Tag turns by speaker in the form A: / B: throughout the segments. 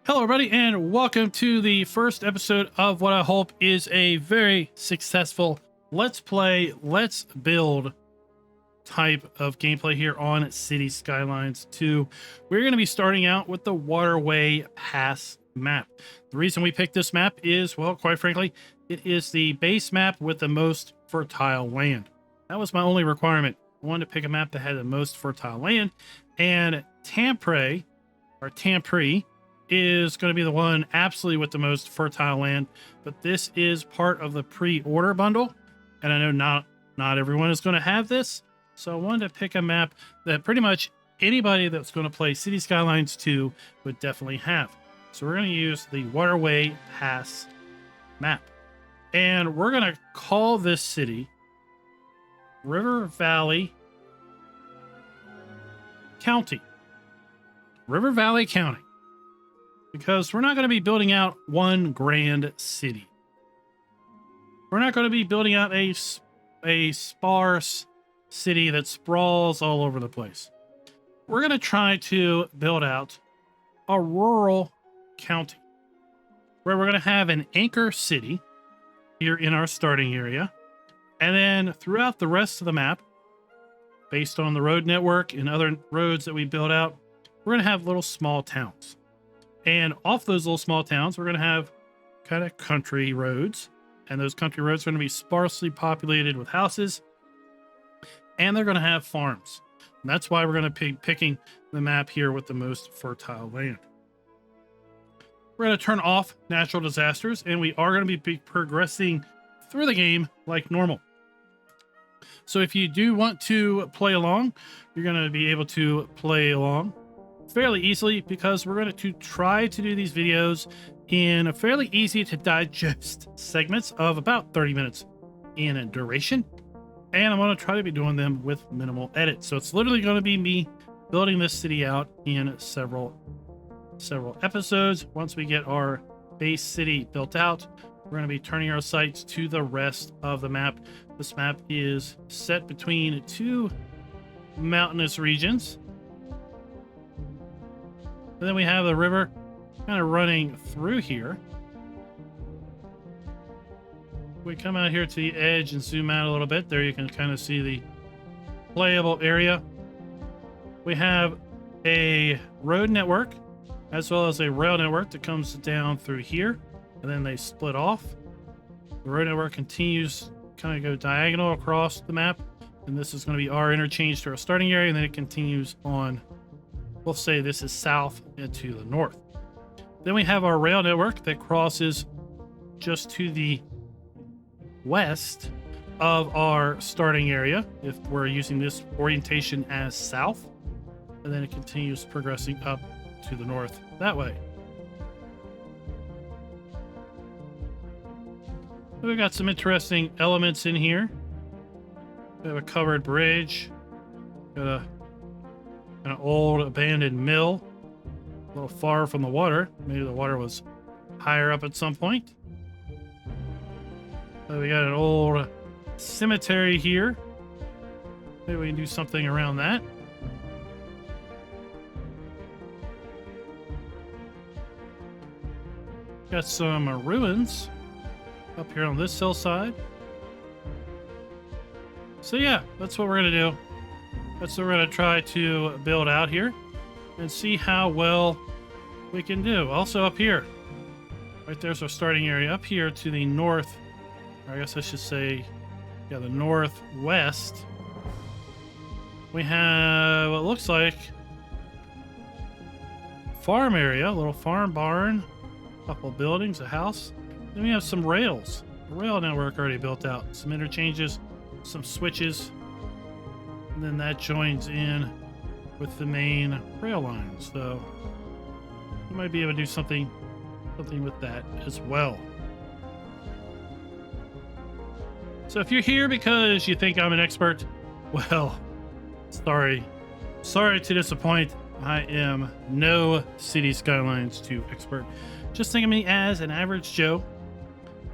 A: Hello, everybody, and welcome to the first episode of what I hope is a very successful Let's Play, Let's Build type of gameplay here on City Skylines 2. We're going to be starting out with the Waterway Pass map. The reason we picked this map is, well, quite frankly, it is the base map with the most fertile land. That was my only requirement. I wanted to pick a map that had the most fertile land, and Tampere is going to be the one absolutely with the most fertile land, but this is part of the pre-order bundle, and I know not everyone is going to have this, so I wanted to pick a map that pretty much anybody that's going to play City Skylines 2 would definitely have. So we're going to use the Waterway Pass map, and we're going to call this city River Valley County. River Valley County. Because we're not going to be building out one grand city. We're not going to be building out a sparse city that sprawls all over the place. We're going to try to build out a rural county where we're going to have an anchor city here in our starting area. And then throughout the rest of the map, based on the road network and other roads that we build out, we're going to have little small towns. And off those little small towns, we're going to have kind of country roads. And those country roads are going to be sparsely populated with houses. And they're going to have farms. And that's why we're going to be picking the map here with the most fertile land. We're going to turn off natural disasters. And we are going to be progressing through the game like normal. So if you do want to play along, you're going to be able to play along fairly easily, because we're going to try to do these videos in a fairly easy to digest segments of about 30 minutes in duration, and I'm going to try to be doing them with minimal edits. So it's literally going to be me building this city out in several episodes. Once we get our base city built out, we're going to be turning our sights to the rest of the map. This map is set between two mountainous regions. And then we have the river kind of running through here. We come out here to the edge and zoom out a little bit. There you can kind of see the playable area. We have a road network as well as a rail network that comes down through here, and then they split off. The road network continues kind of go diagonal across the map, and this is going to be our interchange to our starting area, and then it continues on. We'll say this is south and to the north. Then we have our rail network that crosses just to the west of our starting area, if we're using this orientation as south, and then it continues progressing up to the north that way. We've got some interesting elements in here. We have a covered bridge, got an old abandoned mill, a little far from the water. Maybe the water was higher up at some point. We got an old cemetery here. Maybe we can do something around that. Got some ruins up here on this hillside. So yeah, that's what we're gonna do. That's what we're going to try to build out here and see how well we can do. Also up here, right there's our starting area. Up here to the north, or I guess I should say, yeah, the northwest, we have what looks like farm area, a little farm barn, a couple buildings, a house. Then we have some rails, a rail network already built out, some interchanges, some switches. And then that joins in with the main rail line. So you might be able to do something with that as well. So if you're here because you think I'm an expert, well, sorry to disappoint. I am no City Skylines 2 expert. Just think of me as an average Joe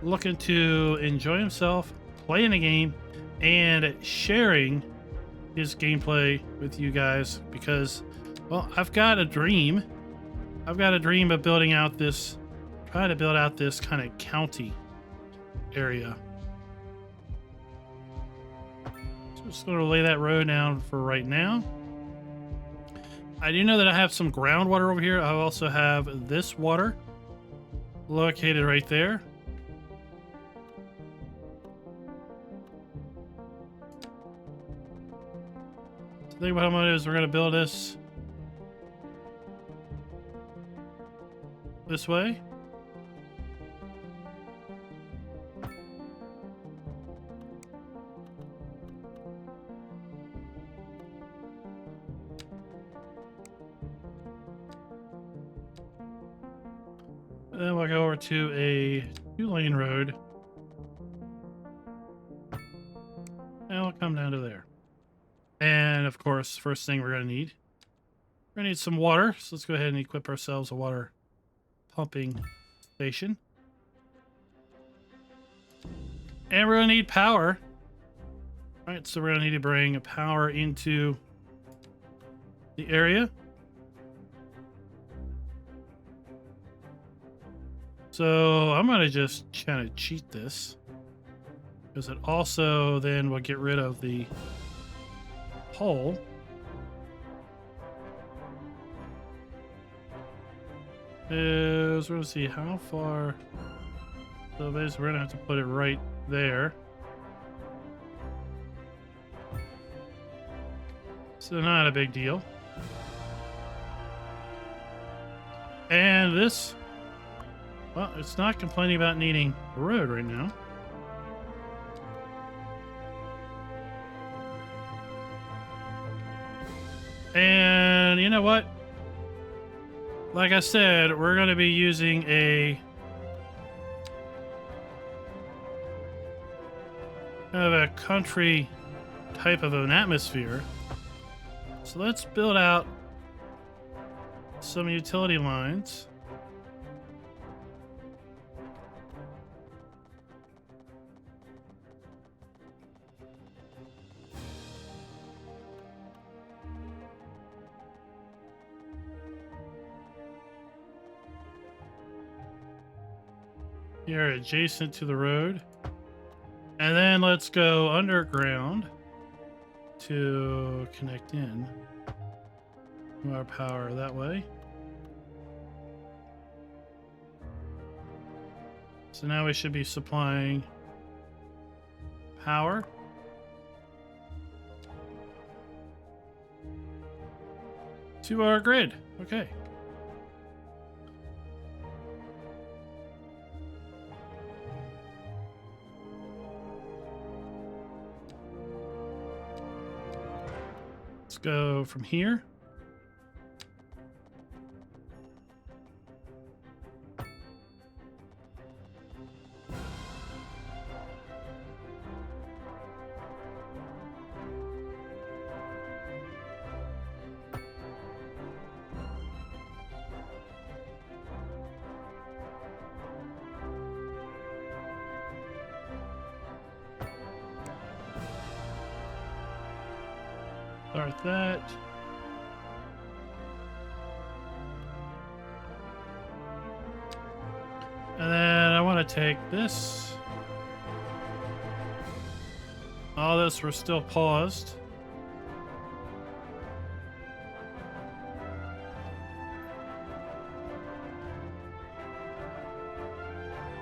A: looking to enjoy himself, playing a game, and sharing his gameplay with you guys, because, well, I've got a dream I've got a dream of building out this, trying to build out this kind of county area. So just going to lay that road down for right now. I do know that I have some groundwater over here. I also have this water located right there. So think what I'm going to do is we're going to build this this way. Then we'll go over to a 2-lane road. And we'll come down to there. And of course, first thing we're going to need, some water. So let's go ahead and equip ourselves a water pumping station. And we're going to need power. All right, so we're going to need to bring power into the area. So I'm going to just kind of cheat this, because it also then will get rid of the pole. We're going to see how far. So basically we're going to have to put it right there. So not a big deal. And this, well, it's not complaining about needing a road right now. And you know what? Like I said, we're going to be using a kind of a country type of an atmosphere. So let's build out some utility lines. Here, adjacent to the road. And then let's go underground to connect in our power that way. So now we should be supplying power to our grid. Okay. Let's go from here. Start that. And then I want to take this. All this, we're still paused.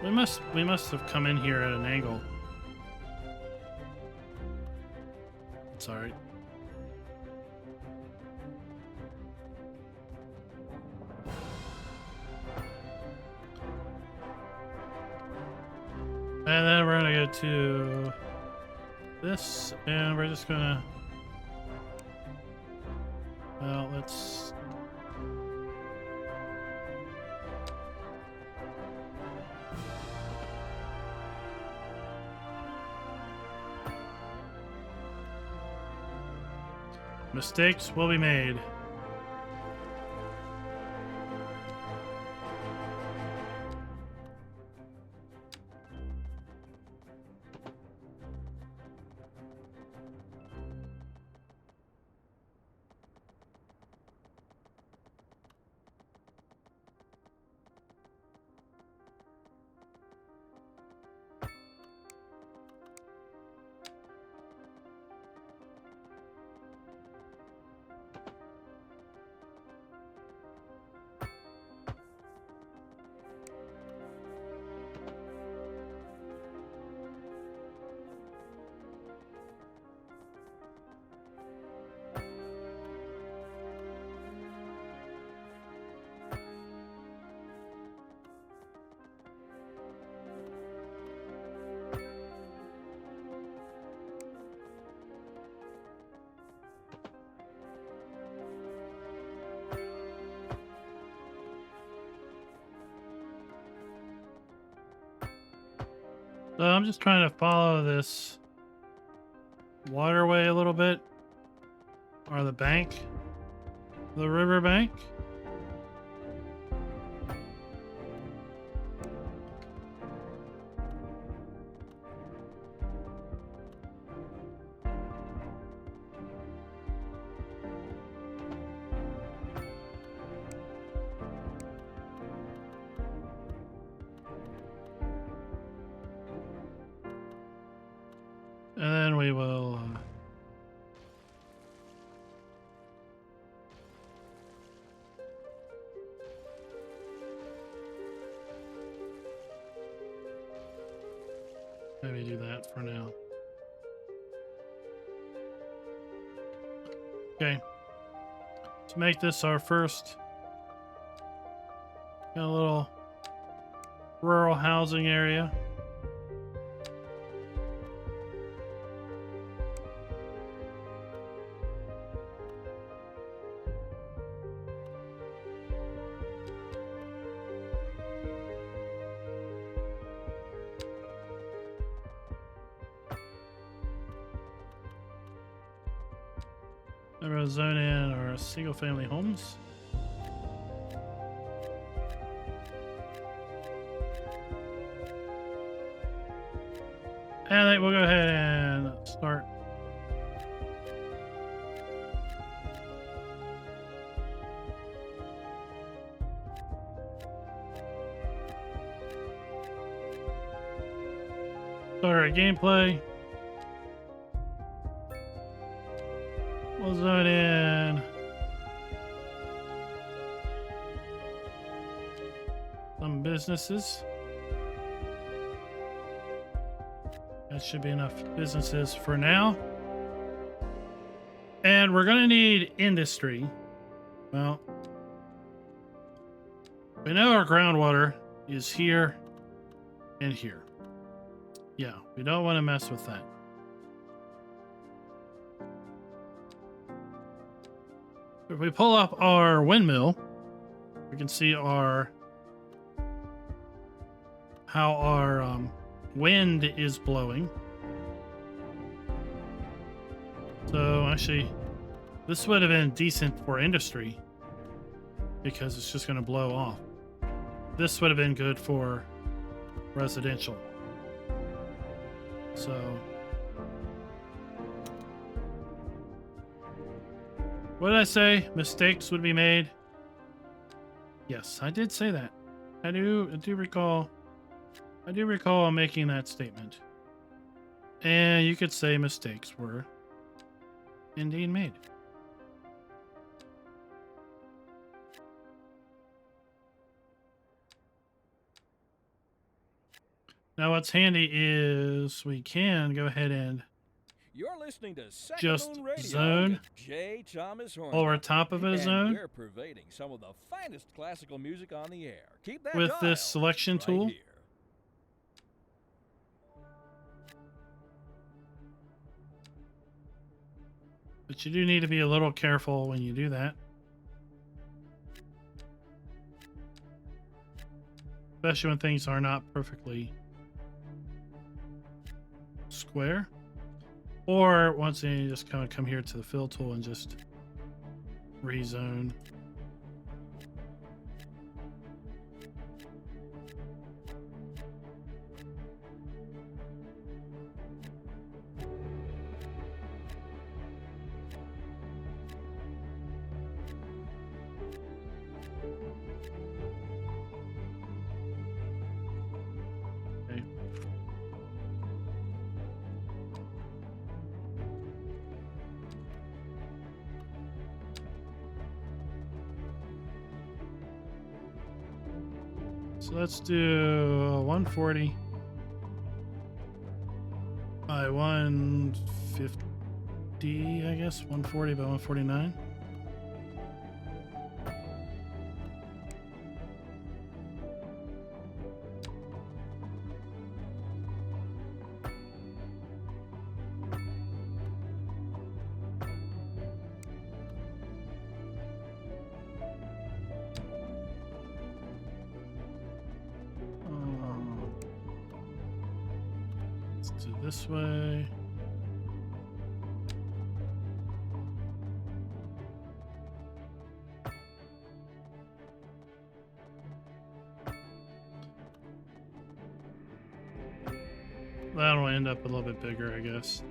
A: We must have come in here at an angle. It's all right. And then we're gonna go to this, and we're just gonna, well, let's, mistakes will be made. So I'm just trying to follow this waterway a little bit, or the bank, the river bank. And then we will maybe do that for now. Okay. To make this our first got a little rural housing area. We're going to zone in our single family homes. And then we'll go ahead and start. Start our gameplay. We'll zone in some businesses. That should be enough businesses for now. And we're going to need industry. Well, we know our groundwater is here and here. Yeah, we don't want to mess with that. If we pull up our windmill, we can see how our wind is blowing. So actually, this would have been decent for industry because it's just going to blow off. This would have been good for residential. So what did I say? Mistakes would be made. Yes, I did say that. I do recall making that statement. And you could say mistakes were indeed made. Now what's handy is we can go ahead and
B: You're listening to Second
A: just
B: Moon Radio
A: zone
B: with J. Thomas Horn.
A: over top of a zone.
B: We're pervading some of the finest classical music on the air. Keep that
A: With
B: dial
A: this selection
B: right
A: tool.
B: here.
A: But you do need to be a little careful when you do that. Especially when things are not perfectly square. Or once you just kind of come here to the fill tool and just rezone. Okay. So let's do 140 by 150, I guess. 140 by 149. Let's do this way. That'll end up a little bit bigger, I guess.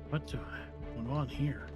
A: What do I going on here?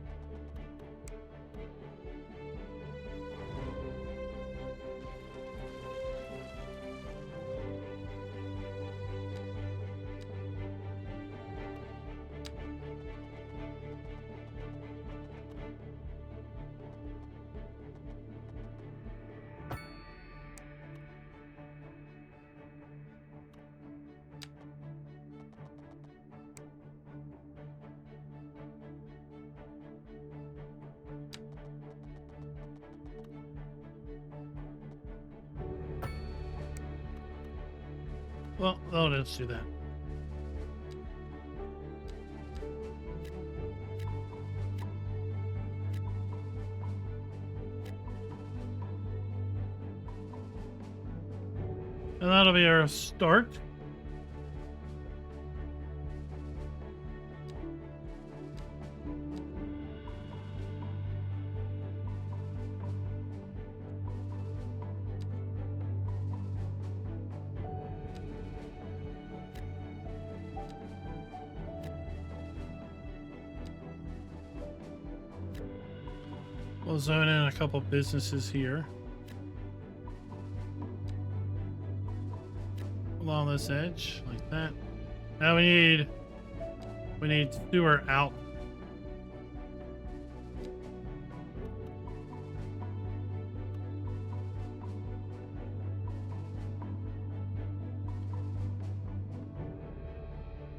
A: Well, let's do that. And that'll be our start. We'll zone in a couple businesses here along this edge, like that. Now we need sewer out.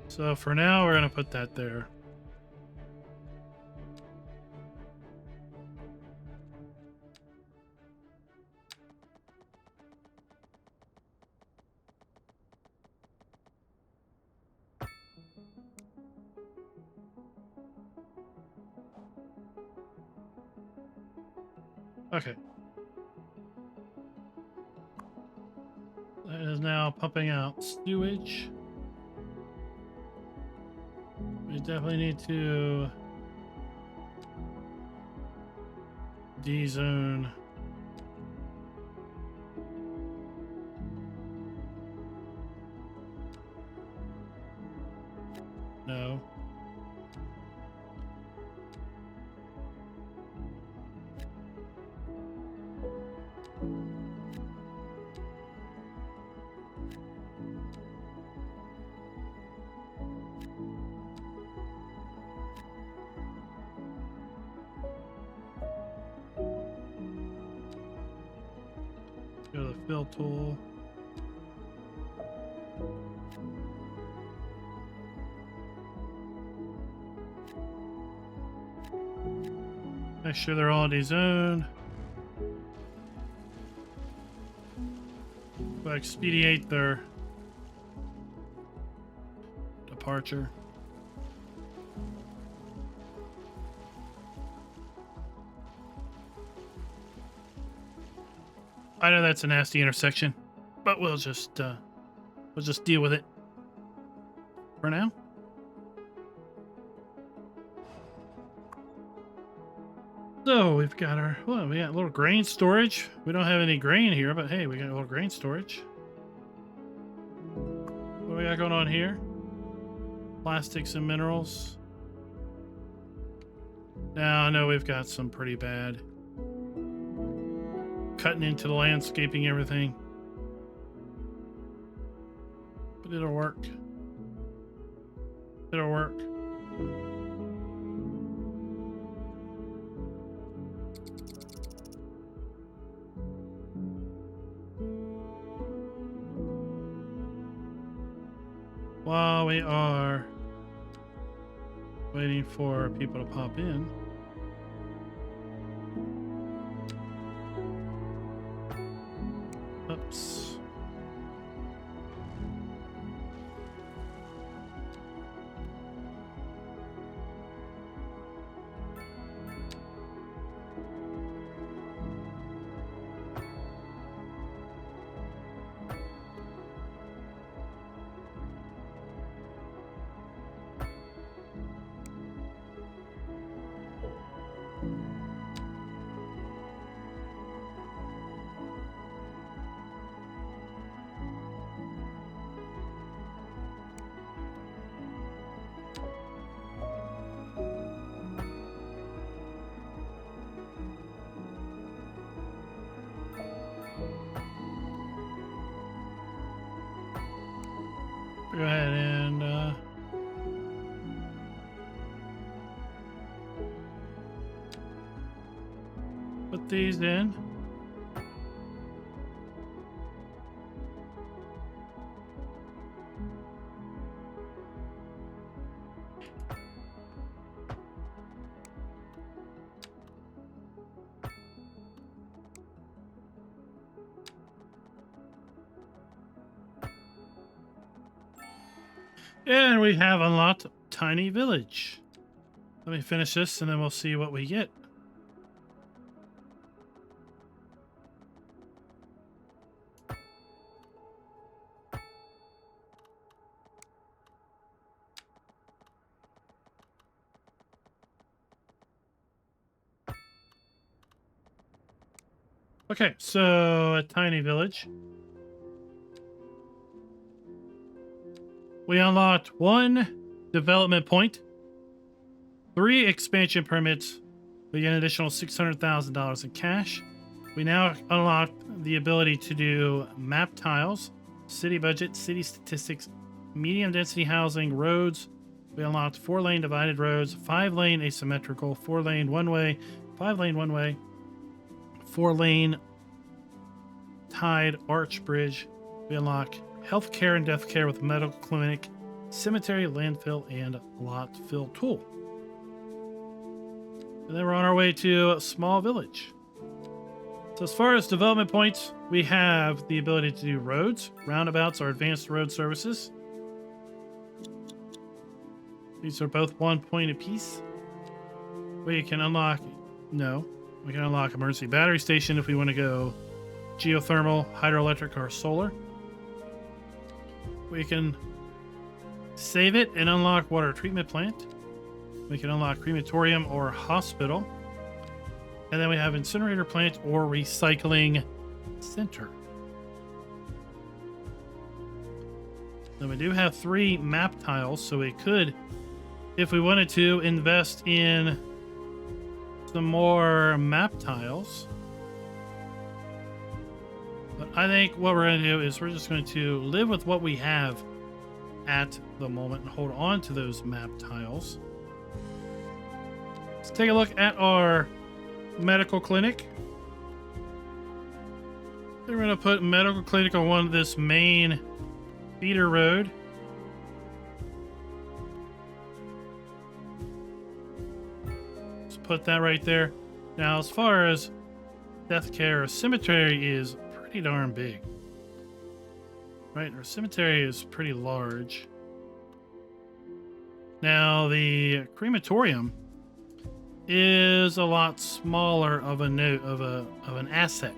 A: So for now, we're gonna put that there. Okay. That is now pumping out sewage. We definitely need to D-zone. No. Go to the fill tool. Make sure they're all D-zoned. To expedite their departure. I know that's a nasty intersection, but we'll just deal with it for now. So we've got we got a little grain storage. We don't have any grain here, but hey, we got a little grain storage. What do we got going on here? Plastics and minerals. Now I know we've got some pretty bad cutting into the landscaping, everything. But it'll work. It'll work. While we are waiting for people to pop in, Go ahead and put these in. And we have unlocked Tiny Village. Let me finish this and then we'll see what we get. Okay, so a Tiny Village. We unlocked 1 development point, 3 expansion permits. We get an additional $600,000 in cash. We now unlocked the ability to do map tiles, city budget, city statistics, medium density housing, roads. We unlocked 4-lane divided roads, 5-lane asymmetrical, 4-lane one-way, 5-lane one-way, 4-lane tied arch bridge. We unlock healthcare and death care with medical clinic, cemetery, landfill, and lot fill tool. And then we're on our way to a small village. So as far as development points, we have the ability to do roads, roundabouts, or advanced road services. These are both 1 point apiece. We can unlock, we can unlock emergency battery station if we want to go geothermal, hydroelectric, or solar. We can save it and unlock water treatment plant. We can unlock crematorium or hospital. And then we have incinerator plant or recycling center. Then we do have 3 map tiles, so we could, if we wanted to, invest in some more map tiles. But I think what we're going to do is we're just going to live with what we have at the moment and hold on to those map tiles. Let's take a look at our medical clinic. We're going to put medical clinic on this main feeder road. Let's put that right there. Now, as far as death care, cemetery is pretty darn big. Right, our cemetery is pretty large. Now, the crematorium is a lot smaller of an asset.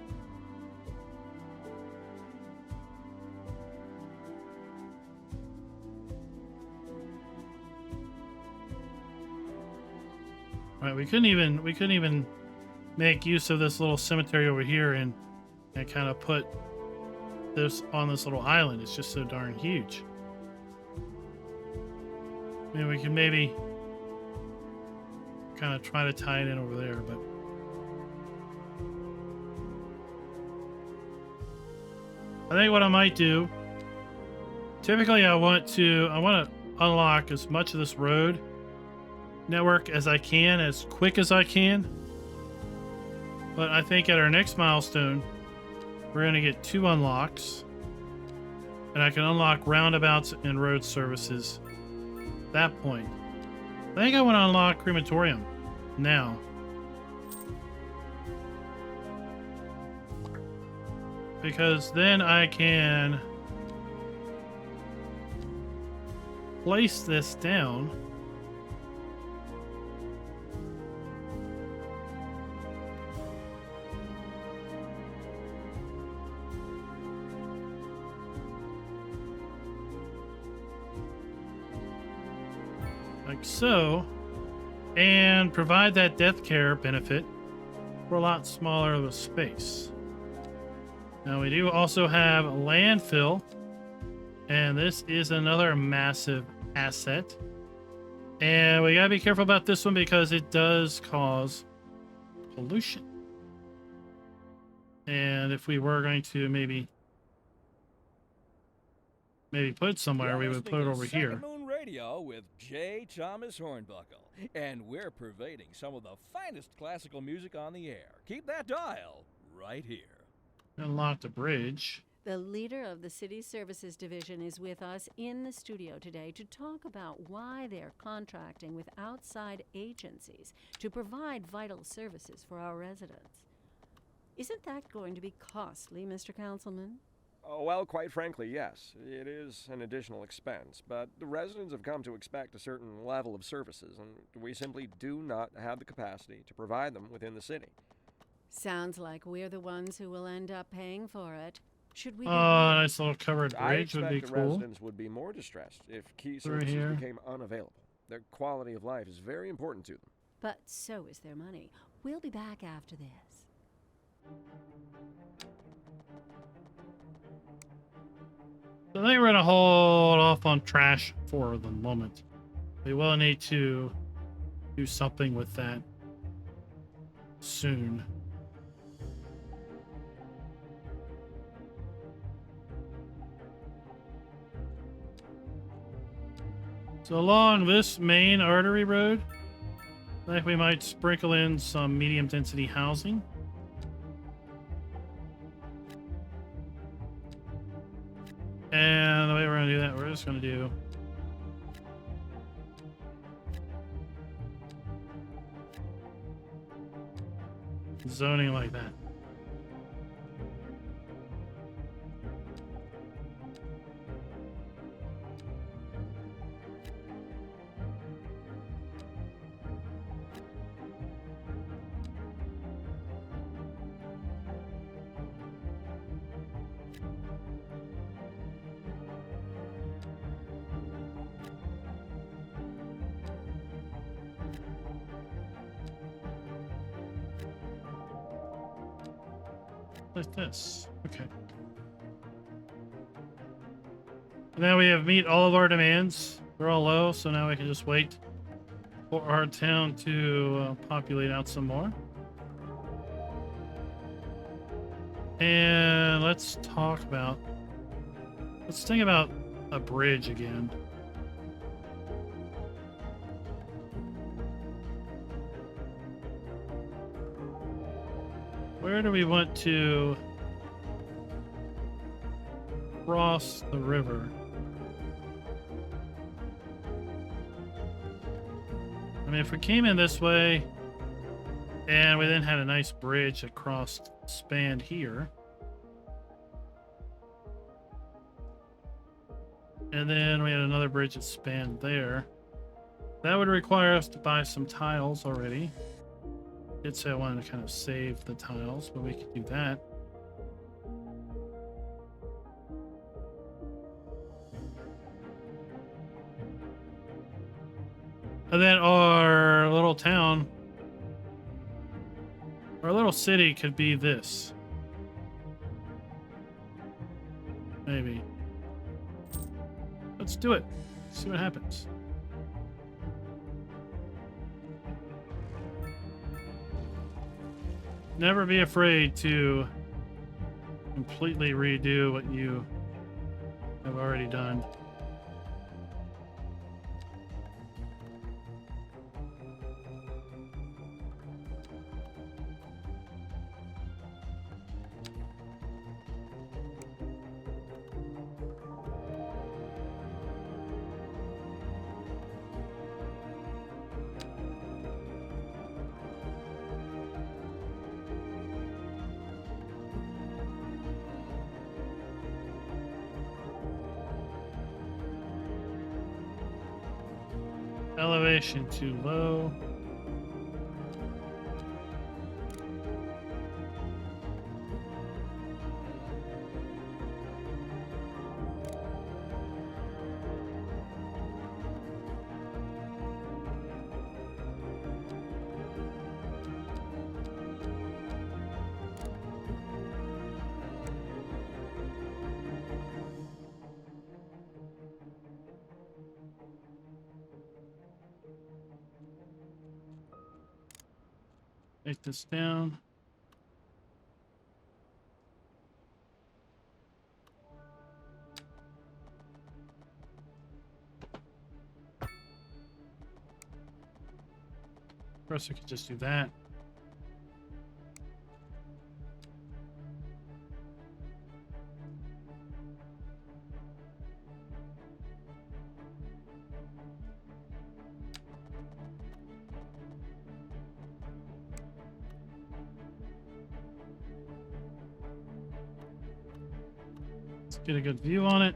A: Right, we couldn't even make use of this little cemetery over here and kind of put this on this little island. It's just so darn huge. I mean, we can maybe kind of try to tie it in over there, but I think what I might do, typically I want to unlock as much of this road network as I can, as quick as I can. But I think at our next milestone, we're going to get 2 unlocks, and I can unlock roundabouts and road services at that point. I think I want to unlock crematorium now. Because then I can place this down. Like so, and provide that death care benefit for a lot smaller of a space. Now we do also have landfill, and this is another massive asset. And we gotta be careful about this one because it does cause pollution. And if we were going to maybe maybe put somewhere,
B: You're
A: we would put it
B: listening to
A: over
B: Second
A: here.
B: Moon Radio with J. Thomas Hornbuckle, and we're pervading some of the finest classical music on the air. Keep that dial right here.
A: Unlock the bridge.
C: The leader of the City Services Division is with us in the studio today to talk about why they're contracting with outside agencies to provide vital services for our residents. Isn't that going to be costly, Mr. Councilman?
D: Oh, well, quite frankly, yes. It is an additional expense, but the residents have come to expect a certain level of services, and we simply do not have the capacity to provide them within the city.
C: Sounds like we're the ones who will end up paying for it. Should we
A: Oh,
C: be
A: nice little covered
D: I
A: bridge would
D: expect
A: be
D: the
A: cool.
D: residents would be more distressed if key
A: Through
D: services
A: here.
D: became unavailable. Their quality of life is very important to them.
C: But so is their money. We'll be back after this.
A: So I think we're gonna hold off on trash for the moment. We will need to do something with that soon. So along this main artery road, I think we might sprinkle in some medium density housing. And the way we're going to do that, we're just going to do zoning like that. Like this. Okay. Now we have meet all of our demands. They're all low, so now we can just wait for our town to populate out some more. And let's think about a bridge again. Where do we want to cross the river? I mean, if we came in this way and we then had a nice bridge that spanned here, and then we had another bridge that spanned there, that would require us to buy some tiles already. I did say I wanted to kind of save the tiles, but we could do that. And then our little town, our little city could be this. Maybe. Let's do it. See what happens. Never be afraid to completely redo what you have already done. Elevation too low. Take this down. course, we could just do that. Let's get a good view on it.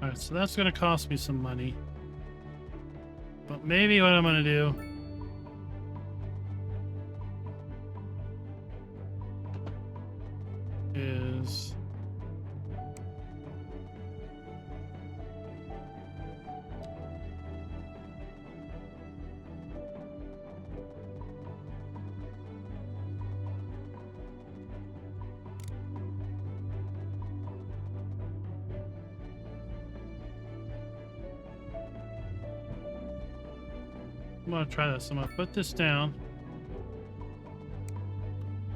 A: Alright, so that's going to cost me some money. But maybe what I'm going to do is... I'm going to try this. I'm going to put this down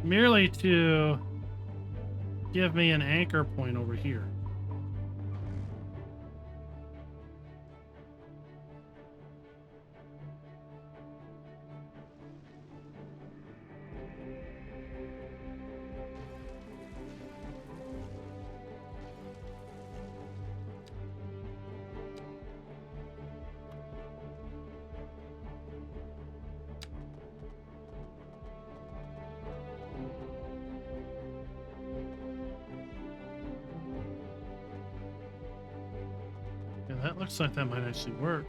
A: merely to give me an anchor point over here. Yeah, that looks like that might actually work.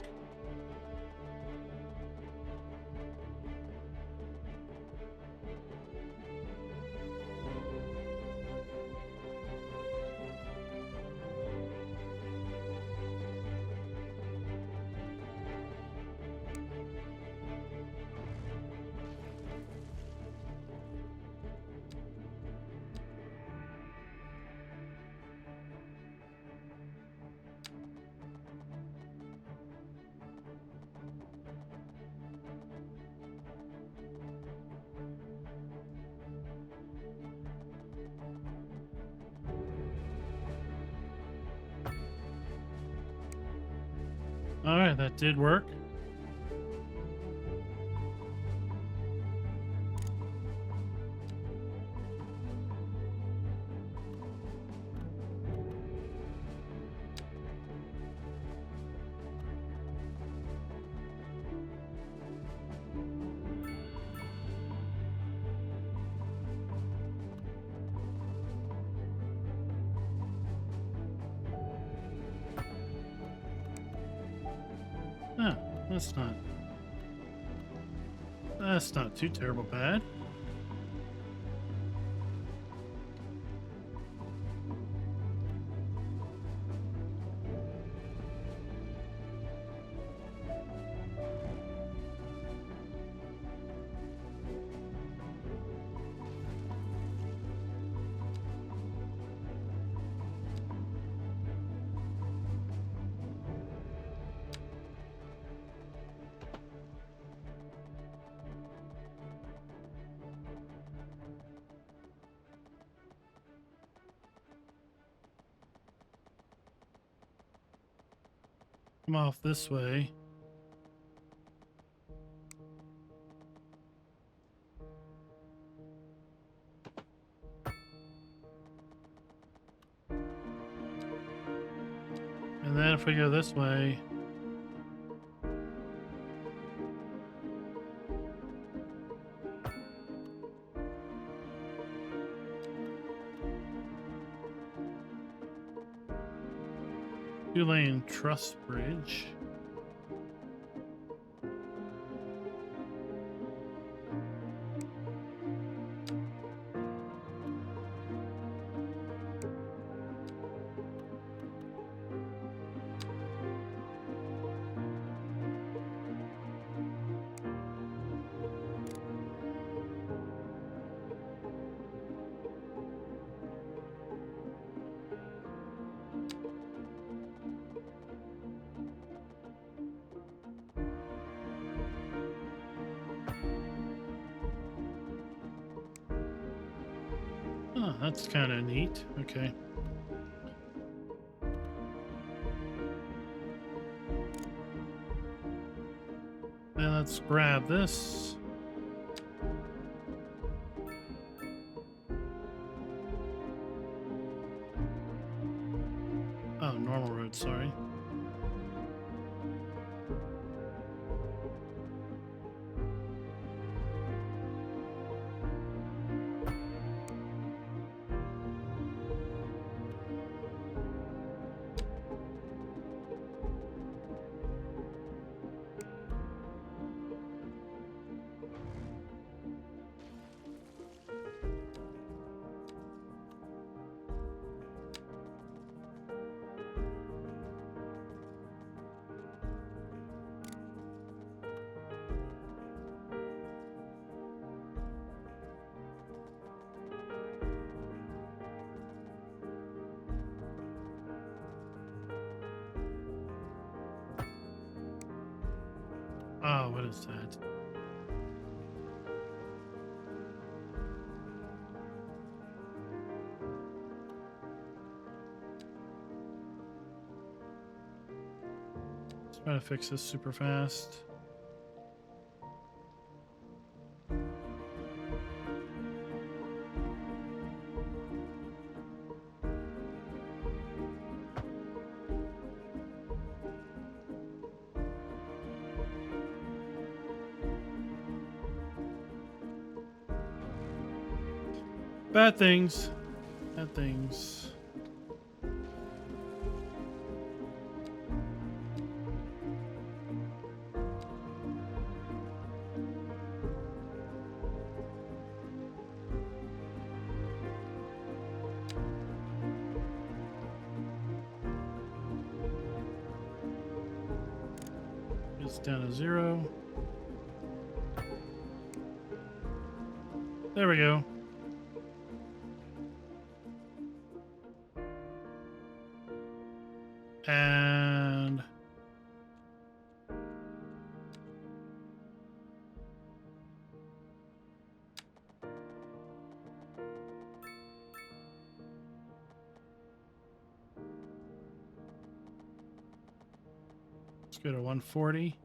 A: All right, that did work. Oh, that's not too terrible bad. Come off this way. And then if we go this way, two-lane truss bridge. Oh, that's kind of neat. Okay. Now let's grab this. Oh, normal road, sorry. Oh, what is that? Let's try to fix this super fast. Bad things. Bad things. It's down to 0. There we go. And let's go to 140.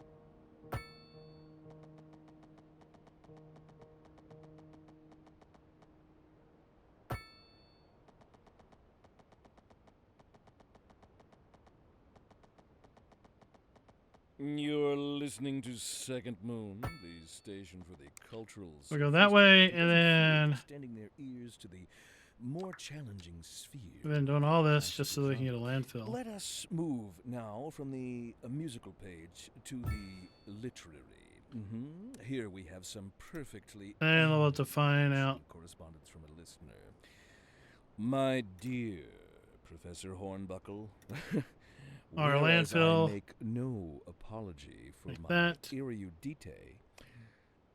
B: You're listening to Second Moon, the station for the cultural.
A: We'll go that way, and then
B: extending their ears to the more challenging sphere.
A: we've been doing all this just so they can get a landfill.
B: Let us move now from the musical page to the literary. Here we have some perfectly
A: And we'll have to find out.
B: correspondence from a listener. My dear Professor Hornbuckle,
A: Our
B: whereas
A: landfill.
B: I make no apology for
A: Like
B: my
A: that.
B: erudite.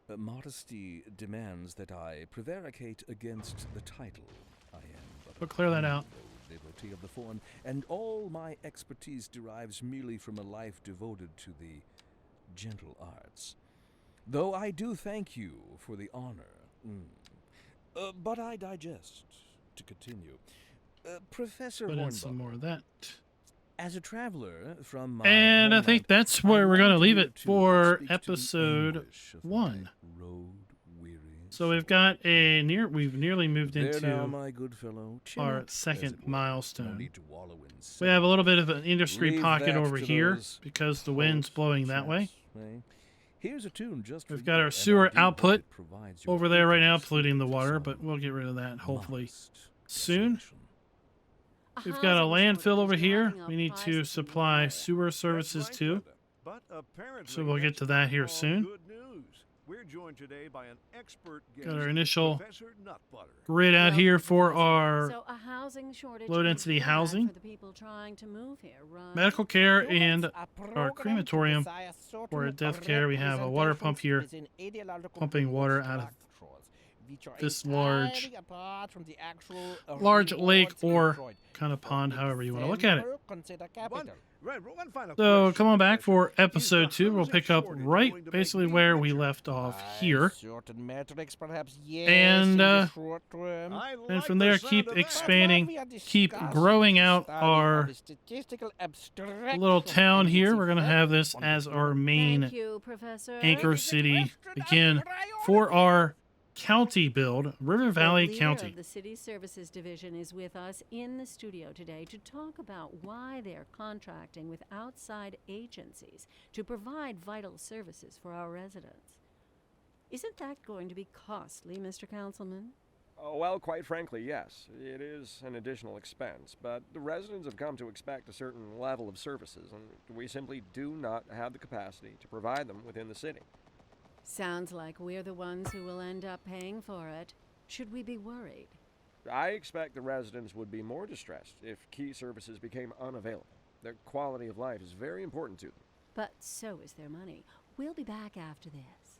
B: Modesty demands that I prevaricate against the title. I am but
A: We'll clear that
B: a
A: out.
B: devotee of the form, and all my expertise derives merely from a life devoted to the gentle arts. Though I do thank you for the honor. But I digest. To continue. Professor
A: Put in some
B: Hornbuckle,
A: more of that.
B: as a traveler from my
A: And I think
B: homeland,
A: that's
B: I
A: where we're going to
B: long
A: leave
B: here
A: it
B: to
A: for
B: speak to the
A: episode
B: anguish of my
A: 1.
B: road-weary
A: So we've
B: soul.
A: got we've nearly moved
B: There now,
A: into
B: my good fellow. Chin
A: our
B: up, as
A: second
B: it were. No
A: milestone.
B: need to wallow in
A: We have a
B: sin.
A: little bit of an industry
B: Leave
A: pocket
B: that
A: over
B: to
A: here
B: those
A: because the wind's
B: poet
A: blowing that way.
B: chaps, eh? Here's a tune just for
A: We've got
B: you,
A: our
B: and I
A: sewer
B: do hope
A: output
B: it provides your
A: over there right now
B: interest
A: polluting the
B: to
A: water,
B: some
A: but we'll get rid of that hopefully
B: modest
A: soon.
B: assertion.
A: We've got a
C: housing
A: landfill
C: shortage
A: over
C: is
A: here.
C: driving up
A: We need to
C: prices in the
A: supply
C: area.
A: sewer services
E: That's right,
A: too.
E: brother. But apparently
A: So we'll get
E: that's
A: to that
E: not
A: here
E: all
A: soon.
E: Good news. We're joined today by an expert guest,
A: Got our initial
E: Professor Nutbutter.
A: grid out
C: Welcome,
A: here for
C: Professor.
A: our
C: So a housing shortage
A: low
C: is
A: density
C: bad
A: housing,
C: for the people trying to move here, right?
A: medical care,
F: Humans
A: and
F: are
A: our
F: programmed
A: crematorium.
F: to desire certain
A: for death care. We have a water pump here
F: representations within ideological
A: pumping water out of
F: structures. which are
A: this large
F: entirely apart from the actual
A: large lake
F: rewards
A: or
F: enjoyed.
A: kind of
F: For
A: pond, however you want to look at it.
F: example, consider capital.
E: One final
A: So
E: question,
A: come on back
E: Professor.
A: for
E: Is
A: episode
E: the
A: 2. We'll
E: housing
A: pick up
E: shortage
A: right
E: going to make
A: basically
E: me
A: where we
E: richer?
A: left off
F: By
A: here.
F: certain metrics, perhaps yes,
A: And,
F: in the short term.
E: I
A: And
E: like
A: from
E: the
A: there,
E: sound
A: keep
E: of that.
F: But what
A: expanding,
F: we are
A: keep
F: discussing
A: growing
F: is the
A: out
F: study
A: our
F: of the statistical abstraction
A: little town
F: and
A: here.
F: its
A: We're going to
F: effect
A: have this
F: on the
A: as our
F: human
A: main
C: Thank you, Professor.
A: anchor
F: It is a
A: city
F: question of
A: again for
F: priority.
A: our county build, River Valley
C: The leader
A: County.
C: of the City Services Division is with us in the studio today to talk about why they're contracting with outside agencies to provide vital services for our residents. Isn't that going to be costly, Mr. Councilman?
D: Oh, well, quite frankly, yes. It is an additional expense, but the residents have come to expect a certain level of services, and we simply do not have the capacity to provide them within the city.
C: Sounds like we're the ones who will end up paying for it. Should we be worried?
D: I expect the residents would be more distressed if key services became unavailable. Their quality of life is very important to them.
C: But so is their money. We'll be back after this.